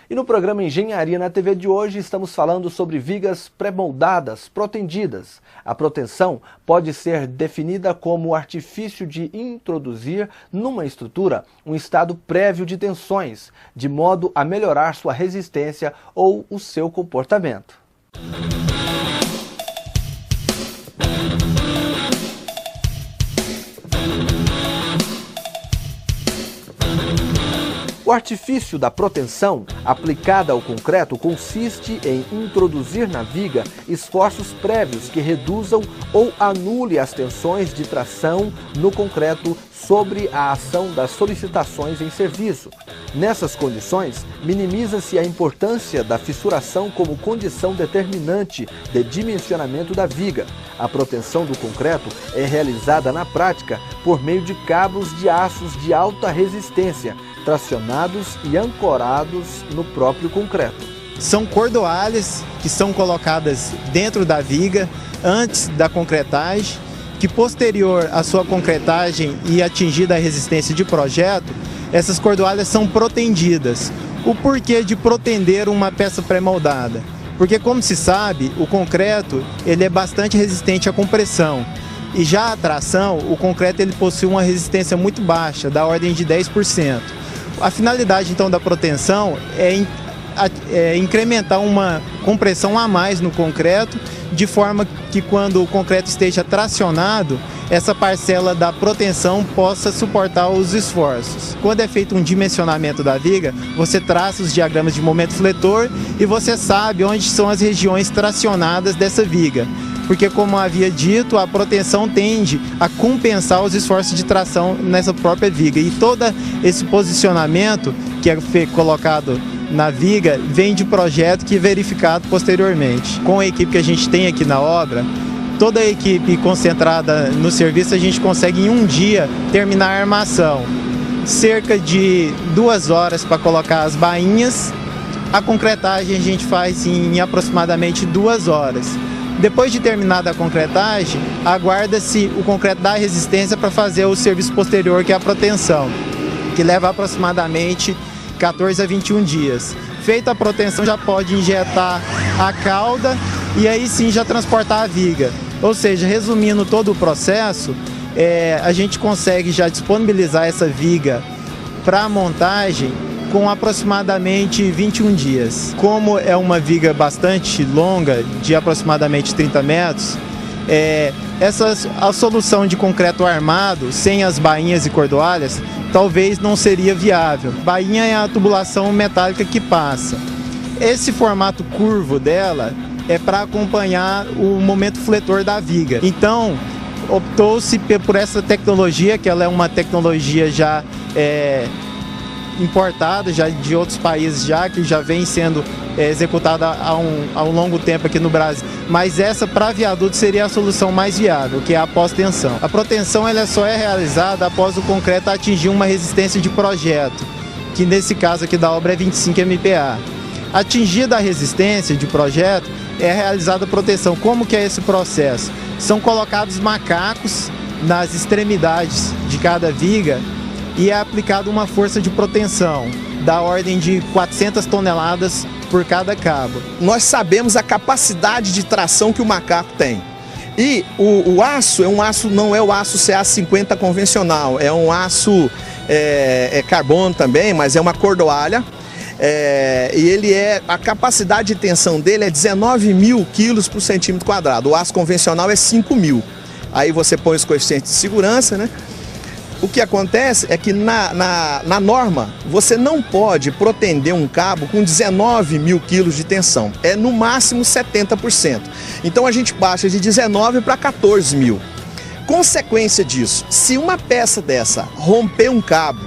E no programa Engenharia na TV de hoje estamos falando sobre vigas pré-moldadas, protendidas. A proteção pode ser definida como o artifício de introduzir numa estrutura um estado prévio de tensões, de modo a melhorar sua resistência ou o seu comportamento. O artifício da proteção aplicada ao concreto consiste em introduzir na viga esforços prévios que reduzam ou anulem as tensões de tração no concreto sobre a ação das solicitações em serviço. Nessas condições, minimiza-se a importância da fissuração como condição determinante de dimensionamento da viga. A proteção do concreto é realizada na prática por meio de cabos de aços de alta resistência, tracionados e ancorados no próprio concreto. São cordoalhas que são colocadas dentro da viga antes da concretagem, que posterior à sua concretagem e atingida a resistência de projeto, essas cordoalhas são protendidas. O porquê de protender uma peça pré-moldada? Porque, como se sabe, o concreto ele é bastante resistente à compressão. E já a tração, o concreto ele possui uma resistência muito baixa, da ordem de 10%. A finalidade, então, da proteção é incrementar uma compressão a mais no concreto, de forma que quando o concreto esteja tracionado, essa parcela da proteção possa suportar os esforços. Quando é feito um dimensionamento da viga, você traça os diagramas de momento fletor e você sabe onde são as regiões tracionadas dessa viga. Porque, como havia dito, a proteção tende a compensar os esforços de tração nessa própria viga. E todo esse posicionamento que é colocado na viga vem de projeto que é verificado posteriormente. Com a equipe que a gente tem aqui na obra, toda a equipe concentrada no serviço, a gente consegue em um dia terminar a armação. Cerca de 2 horas para colocar as bainhas. A concretagem a gente faz em aproximadamente 2 horas. Depois de terminada a concretagem, aguarda-se o concreto dar resistência para fazer o serviço posterior, que é a proteção, que leva aproximadamente 14 a 21 dias. Feita a proteção, já pode injetar a cauda e aí sim já transportar a viga. Ou seja, resumindo todo o processo, a gente consegue já disponibilizar essa viga para a montagem com aproximadamente 21 dias. Como é uma viga bastante longa, de aproximadamente 30 metros, a solução de concreto armado, sem as bainhas e cordoalhas, talvez não seria viável. Bainha é a tubulação metálica que passa. Esse formato curvo dela é para acompanhar o momento fletor da viga. Então, optou-se por essa tecnologia, que ela é uma tecnologia já importada já de outros países, que já vem sendo executada há um longo tempo aqui no Brasil. Mas essa, para viaduto, seria a solução mais viável, que é a pós-tensão. A proteção ela só é realizada após o concreto atingir uma resistência de projeto, que nesse caso aqui da obra é 25 MPa. Atingida a resistência de projeto, é realizada a proteção. Como que é esse processo? São colocados macacos nas extremidades de cada viga e é aplicada uma força de proteção da ordem de 400 toneladas por cada cabo. Nós sabemos a capacidade de tração que o macaco tem. E o aço não é o aço CA50 convencional, é um aço carbono também, mas é uma cordoalha. E a capacidade de tensão dele é 19 mil quilos por centímetro quadrado. O aço convencional é 5 mil. Aí você põe os coeficientes de segurança, né? O que acontece é que na norma você não pode protender um cabo com 19 mil quilos de tensão. É no máximo 70%. Então a gente baixa de 19 para 14 mil. Consequência disso, se uma peça dessa romper um cabo,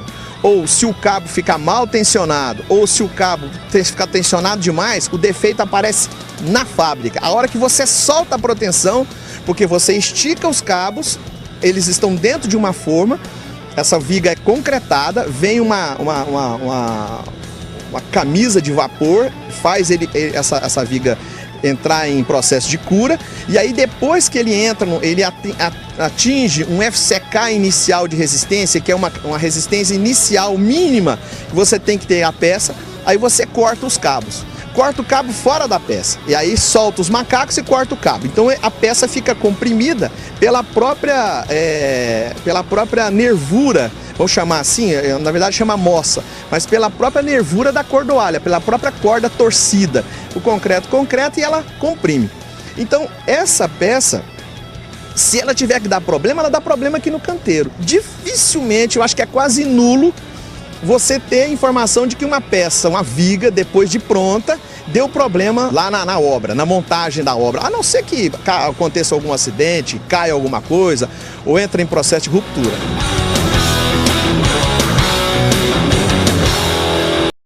ou se o cabo ficar mal tensionado, ou se o cabo ficar tensionado demais, o defeito aparece na fábrica. A hora que você solta a proteção, porque você estica os cabos, eles estão dentro de uma forma, essa viga é concretada, vem uma camisa de vapor, faz essa viga entrar em processo de cura, e aí depois que ele entra, ele atinge um FCK inicial de resistência, que é uma resistência inicial mínima que você tem que ter a peça, aí você corta os cabos. Corta o cabo fora da peça, e aí solta os macacos e corta o cabo. Então a peça fica comprimida pela própria nervura, vamos chamar assim, na verdade chama moça, mas pela própria nervura da cordoalha, pela própria corda torcida. O concreto e ela comprime. Então essa peça, se ela tiver que dar problema, ela dá problema aqui no canteiro. Dificilmente, eu acho que é quase nulo, você ter informação de que uma peça, uma viga, depois de pronta, deu problema lá na obra, na montagem da obra. A não ser que aconteça algum acidente, caia alguma coisa ou entre em processo de ruptura.